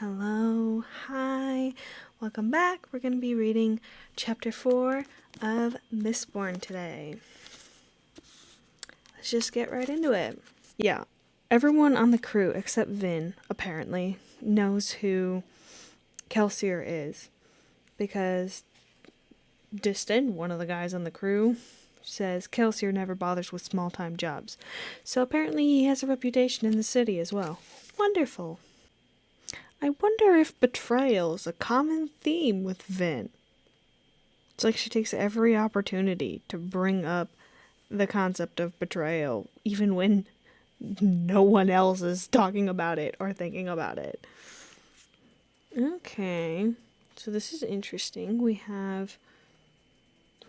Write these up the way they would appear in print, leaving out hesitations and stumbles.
Hello, hi, welcome back. We're going to be reading chapter 4 of Mistborn today. Let's just get right into it. Yeah, everyone on the crew except Vin, apparently, knows who Kelsier is. Because Distant, one of the guys on the crew, says Kelsier never bothers with small-time jobs. So apparently he has a reputation in the city as well. Wonderful. I wonder if betrayal is a common theme with Vin. It's like she takes every opportunity to bring up the concept of betrayal, even when no one else is talking about it or thinking about it. Okay, so this is interesting. We have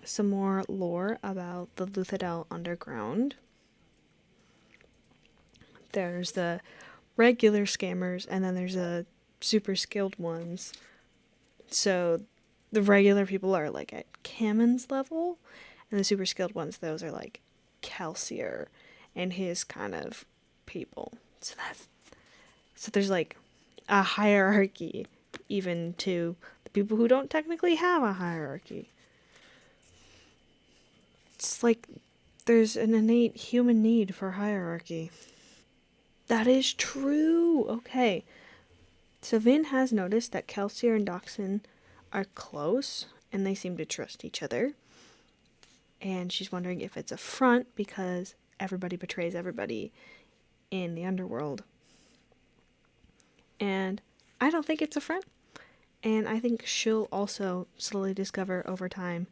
some more lore about the Luthadel Underground. There's the regular scammers, and then there's the super skilled ones. So the regular people are like at Kammon's level, and the super skilled ones, those are like Kelsier and his kind of people. So there's like a hierarchy even to the people who don't technically have a hierarchy. It's like there's an innate human need for hierarchy. That is true. Okay. So Vin has noticed that Kelsier and Doxson are close and they seem to trust each other. And she's wondering if it's a front because everybody betrays everybody in the underworld. And I don't think it's a front. And I think she'll also slowly discover over time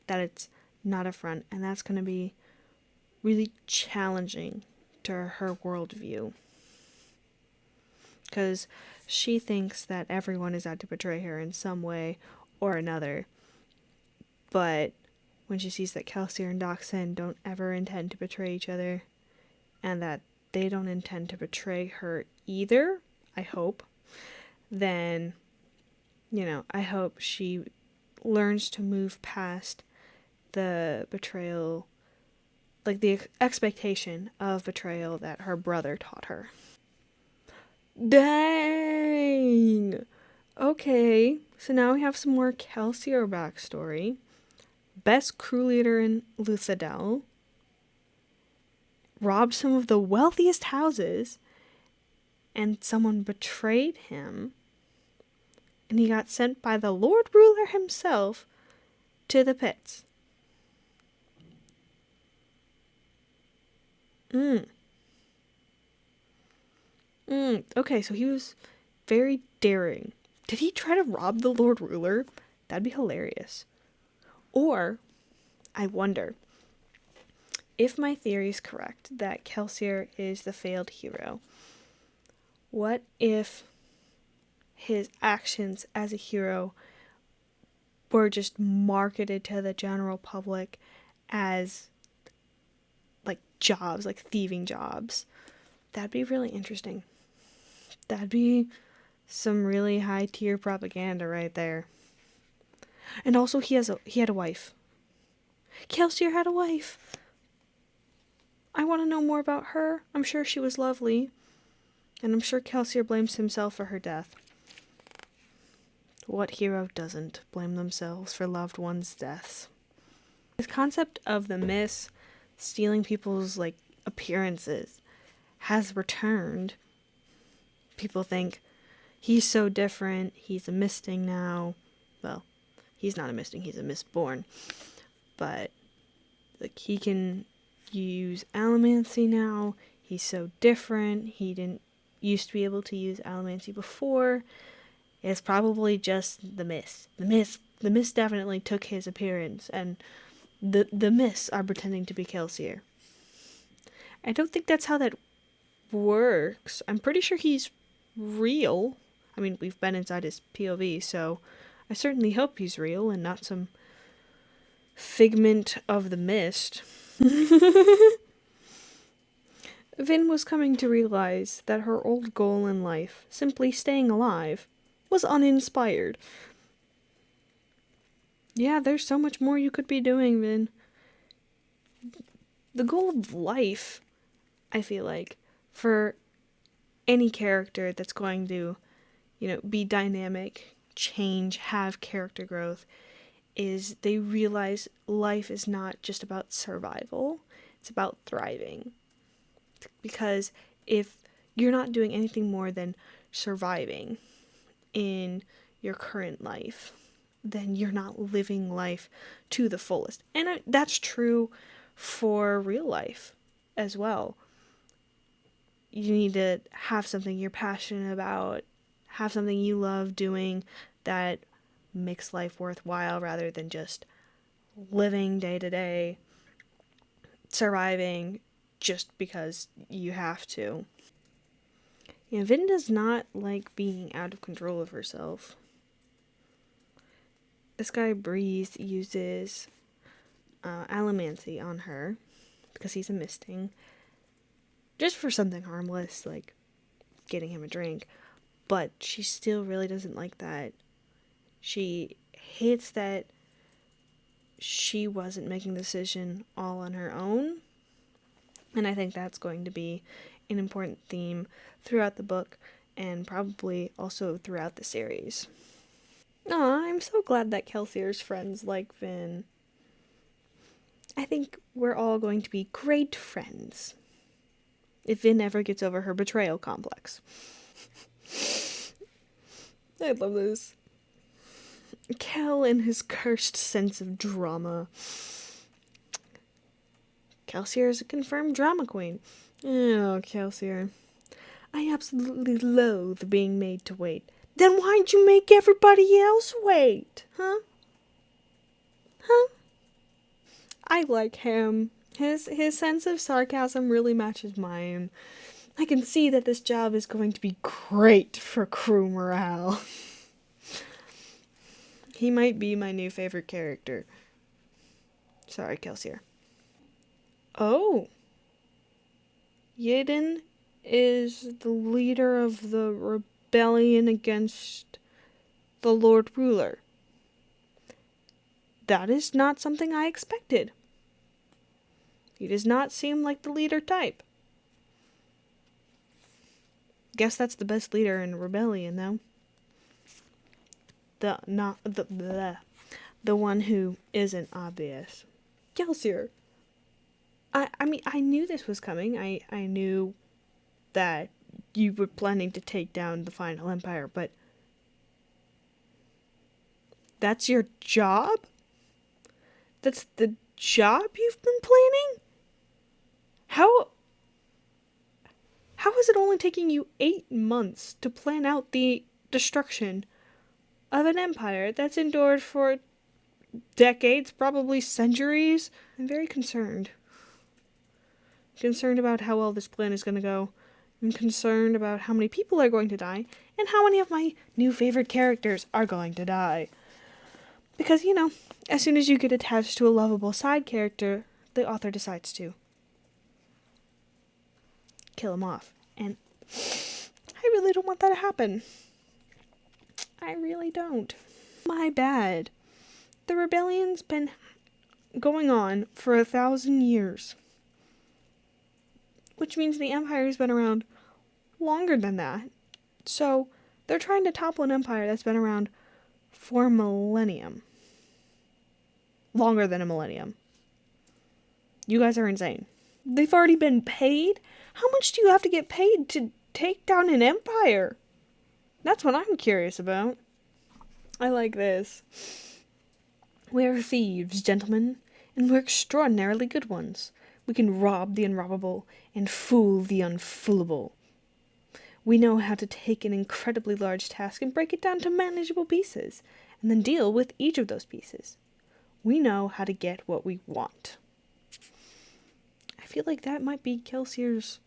that it's not a front. And that's going to be really challenging to her worldview. Because she thinks that everyone is out to betray her in some way or another. But when she sees that Kelsier and Doxson don't ever intend to betray each other, and that they don't intend to betray her either, I hope, then, I hope she learns to move past the betrayal, like the expectation of betrayal that her brother taught her. Dang! Okay, so now we have some more Kelsier backstory. Best crew leader in Luthadel, robbed some of the wealthiest houses, and someone betrayed him, and he got sent by the Lord Ruler himself to the pits. Okay, so he was very daring. Did he try to rob the Lord Ruler? That'd be hilarious. Or, I wonder, if my theory is correct that Kelsier is the failed hero, what if his actions as a hero were just marketed to the general public as like jobs, like thieving jobs? That'd be really interesting. That'd be some really high tier propaganda right there. And also he had a wife. Kelsier had a wife. I want to know more about her. I'm sure she was lovely. And I'm sure Kelsier blames himself for her death. What hero doesn't blame themselves for loved ones' deaths? This concept of the Mist stealing people's appearances has returned. People think he's so different, he's a Misting now. Well, he's not a Misting, he's a Mistborn. But he can use Allomancy now. He's so different. He didn't used to be able to use Allomancy before. It's probably just the Mist. The Mist definitely took his appearance, and the Mists are pretending to be Kelsier. I don't think that's how that works. I'm pretty sure he's real. I mean, we've been inside his POV, so I certainly hope he's real and not some figment of the Mist. Vin was coming to realize that her old goal in life, simply staying alive, was uninspired. Yeah, there's so much more you could be doing, Vin. The goal of life, I feel like, for any character that's going to be dynamic, change, have character growth, is they realize life is not just about survival, it's about thriving. Because if you're not doing anything more than surviving in your current life, then you're not living life to the fullest. And that's true for real life as well. You need to have something you're passionate about, have something you love doing that makes life worthwhile rather than just living day to day, surviving just because you have to. Vin does not like being out of control of herself. This guy Breeze uses allomancy on her because he's a misting, just for something harmless like getting him a drink, but she still really doesn't like that. She hates that she wasn't making the decision all on her own, and I think that's going to be an important theme throughout the book and probably also throughout the series. Aw, I'm so glad that Kelsier's friends like Vin. I think we're all going to be great friends if Vin ever gets over her betrayal complex. I love this. Kel and his cursed sense of drama. Kelsier is a confirmed drama queen. Oh, Kelsier. I absolutely loathe being made to wait. Then why'd you make everybody else wait? Huh? I like him. His sense of sarcasm really matches mine. I can see that this job is going to be great for crew morale. He might be my new favorite character. Sorry, Kelsier. Oh. Yaden is the leader of the rebellion against the Lord Ruler. That is not something I expected. He does not seem like the leader type. Guess that's the best leader in a rebellion, though. The one who isn't obvious. Kelsier. I mean, I knew this was coming. I knew that you were planning to take down the final empire, but that's your job? That's the job you've been planning? How is it only taking you 8 months to plan out the destruction of an empire that's endured for decades, probably centuries? I'm very concerned. Concerned about how well this plan is going to go. I'm concerned about how many people are going to die and how many of my new favorite characters are going to die. Because, as soon as you get attached to a lovable side character, the author decides to kill him off. And I really don't want that to happen. I really don't. My bad. The rebellion's been going on for 1,000 years. Which means the Empire's been around longer than that. So, they're trying to topple an empire that's been around for a millennium. Longer than a millennium. You guys are insane. They've already been paid? How much do you have to get paid to take down an empire? That's what I'm curious about. I like this. We're thieves, gentlemen, and we're extraordinarily good ones. We can rob the unrobbable and fool the unfoolable. We know how to take an incredibly large task and break it down to manageable pieces, and then deal with each of those pieces. We know how to get what we want. I feel like that might be Kelsier's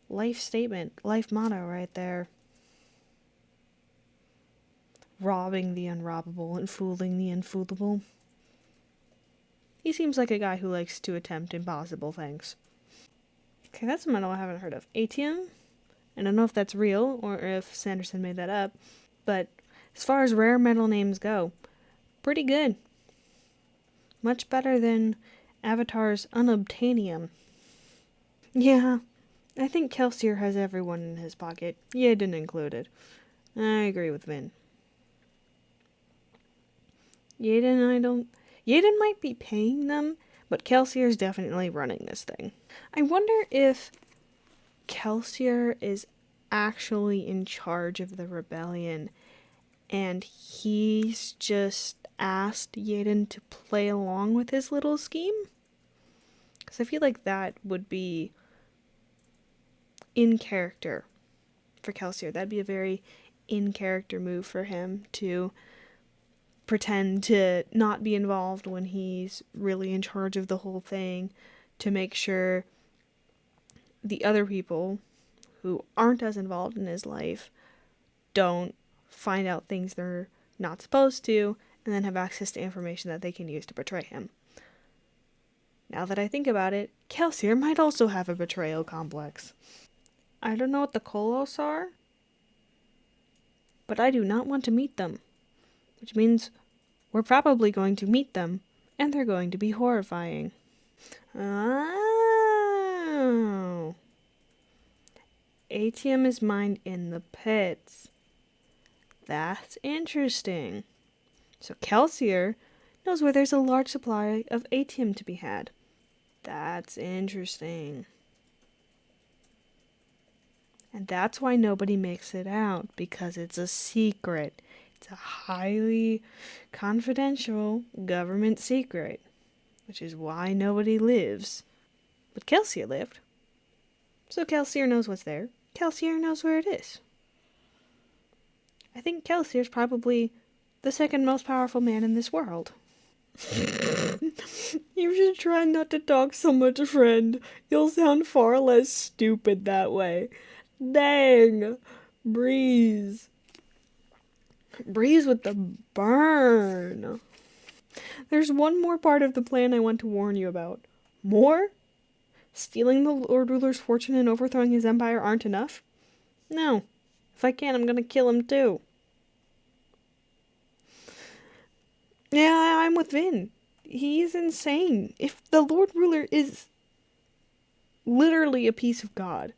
life statement, life motto right there. Robbing the unrobbable and fooling the unfoolable. He seems like a guy who likes to attempt impossible things. Okay, that's a medal I haven't heard of. Atium? I don't know if that's real or if Sanderson made that up, but as far as rare medal names go, pretty good. Much better than Avatar's Unobtainium. Yeah, I think Kelsier has everyone in his pocket. Yaden included. I agree with Vin. Yaden might be paying them, but Kelsier's definitely running this thing. I wonder if Kelsier is actually in charge of the rebellion and he's just asked Yaden to play along with his little scheme. Because I feel like that would be in character for Kelsier. That'd be a very in character move for him to pretend to not be involved when he's really in charge of the whole thing, to make sure the other people who aren't as involved in his life don't find out things they're not supposed to, and then have access to information that they can use to betray him. Now that I think about it, Kelsier might also have a betrayal complex. I don't know what the Kolos are, but I do not want to meet them. Which means we're probably going to meet them, and they're going to be horrifying. Oh. Atium is mined in the pits. That's interesting. So Kelsier knows where there's a large supply of atium to be had. That's interesting. And that's why nobody makes it out, because it's a secret. It's a highly confidential government secret, which is why nobody lives. But Kelsier lived. So Kelsier knows what's there. Kelsier knows where it is. I think Kelsier's probably the second most powerful man in this world. You should try not to talk so much, friend. You'll sound far less stupid that way. Dang. Breeze. Breeze with the burn. There's one more part of the plan I want to warn you about. More? Stealing the Lord Ruler's fortune and overthrowing his empire aren't enough? No. If I can, I'm gonna kill him too. Yeah, I'm with Vin. He's insane. If the Lord Ruler is literally a piece of God,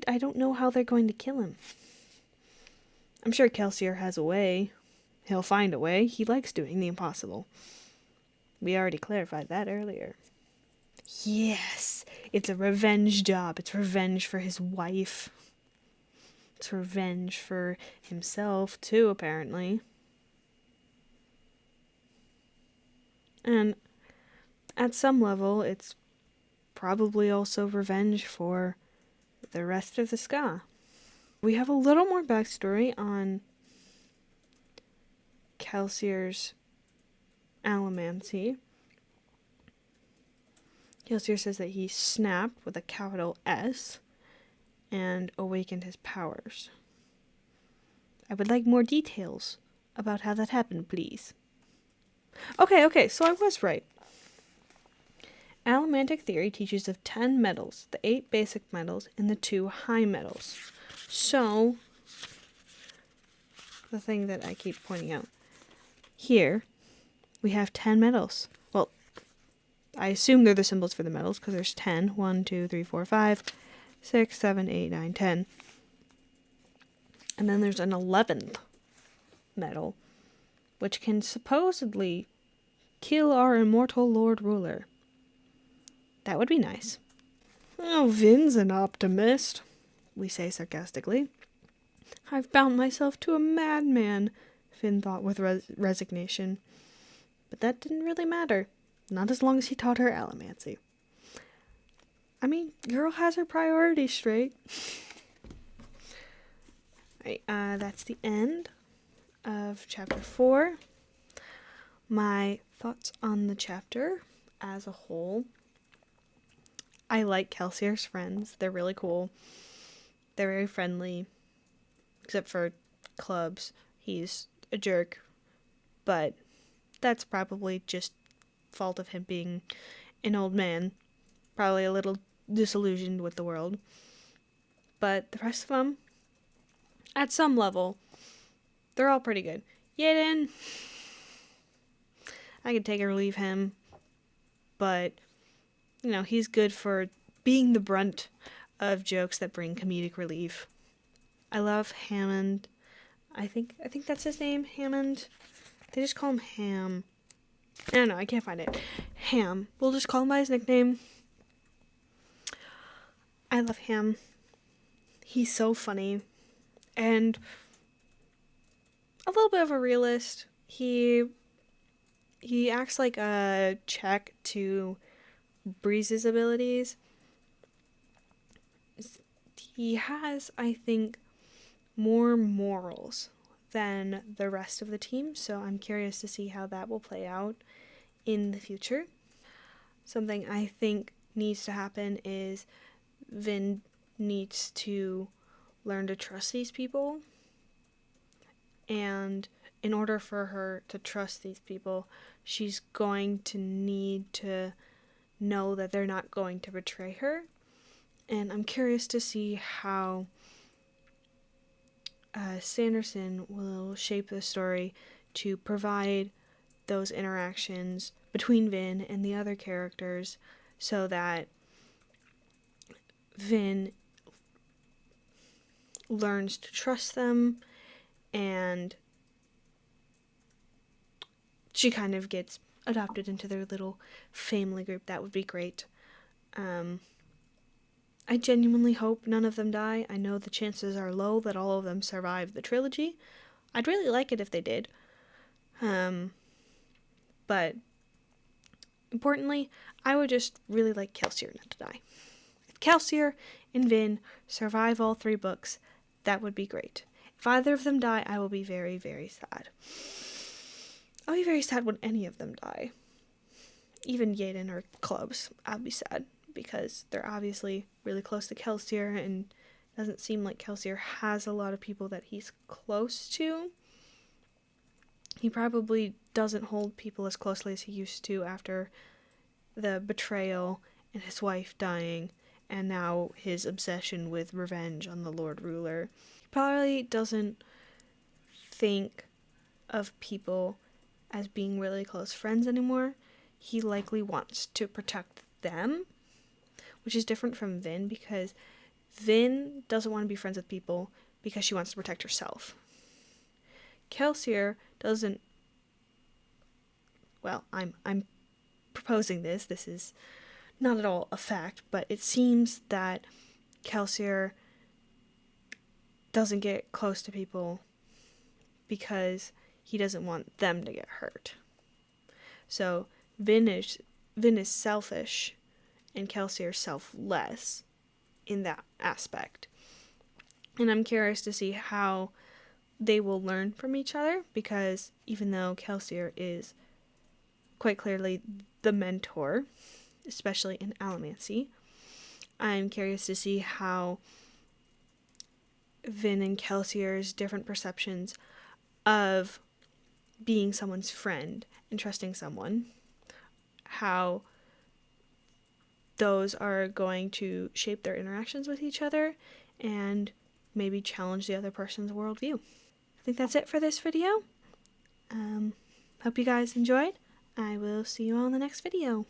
I don't know how they're going to kill him. I'm sure Kelsier has a way. He'll find a way. He likes doing the impossible. We already clarified that earlier. Yes, it's a revenge job. It's revenge for his wife. It's revenge for himself, too, apparently. And at some level, it's probably also revenge for the rest of the Ska. We have a little more backstory on Kelsier's allomancy. Kelsier says that he snapped with a capital S and awakened his powers. I would like more details about how that happened, please. Okay, so I was right. Allomantic theory teaches of 10 metals, the 8 basic metals, and the 2 high metals. So, the thing that I keep pointing out, here, we have 10 metals. Well, I assume they're the symbols for the metals, because there's 10. 1, 2, 3, 4, 5, 6, 7, 8, 9, 10. And then there's an 11th metal, which can supposedly kill our immortal Lord Ruler. That would be nice. Oh, Vin's an optimist, we say sarcastically. I've bound myself to a madman, Finn thought with resignation. But that didn't really matter. Not as long as he taught her allomancy. I mean, girl has her priorities straight. Right, that's the end of chapter 4. My thoughts on the chapter as a whole. I like Kelsier's friends. They're really cool. They're very friendly. Except for Clubs. He's a jerk. But that's probably just fault of him being an old man. Probably a little disillusioned with the world. But the rest of them, at some level, they're all pretty good. Yaden, I could take or leave him, but, he's good for being the brunt of jokes that bring comedic relief. I love Hammond. I think that's his name, Hammond. They just call him Ham. I don't know, I can't find it. Ham. We'll just call him by his nickname. I love Ham. He's so funny. And a little bit of a realist. He acts like a check to Breeze's abilities. He has, I think, more morals than the rest of the team, so I'm curious to see how that will play out in the future. Something I think needs to happen is Vin needs to learn to trust these people, and in order for her to trust these people, she's going to need to know that they're not going to betray her. And I'm curious to see how Sanderson will shape the story to provide those interactions between Vin and the other characters so that Vin learns to trust them and she kind of gets adopted into their little family group. That would be great. I genuinely hope none of them die. I know the chances are low that all of them survive the trilogy. I'd really like it if they did. But importantly, I would just really like Kelsier not to die. If Kelsier and Vin survive all 3 books, that would be great. If either of them die, I will be very, very sad. I'll be very sad when any of them die. Even Yaden or Clubs, I'll be sad because they're obviously really close to Kelsier, and it doesn't seem like Kelsier has a lot of people that he's close to. He probably doesn't hold people as closely as he used to after the betrayal and his wife dying, and now his obsession with revenge on the Lord Ruler. He probably doesn't think of people as being really close friends anymore. He likely wants to protect them, which is different from Vin, because Vin doesn't want to be friends with people because she wants to protect herself. Kelsier doesn't. Well, I'm proposing this. This is not at all a fact, but it seems that Kelsier doesn't get close to people because he doesn't want them to get hurt. So Vin is selfish and Kelsier selfless in that aspect. And I'm curious to see how they will learn from each other, because even though Kelsier is quite clearly the mentor, especially in Allomancy, I'm curious to see how Vin and Kelsier's different perceptions of being someone's friend and trusting someone, how those are going to shape their interactions with each other and maybe challenge the other person's worldview. I think that's it for this video. Hope you guys enjoyed. I will see you all in the next video.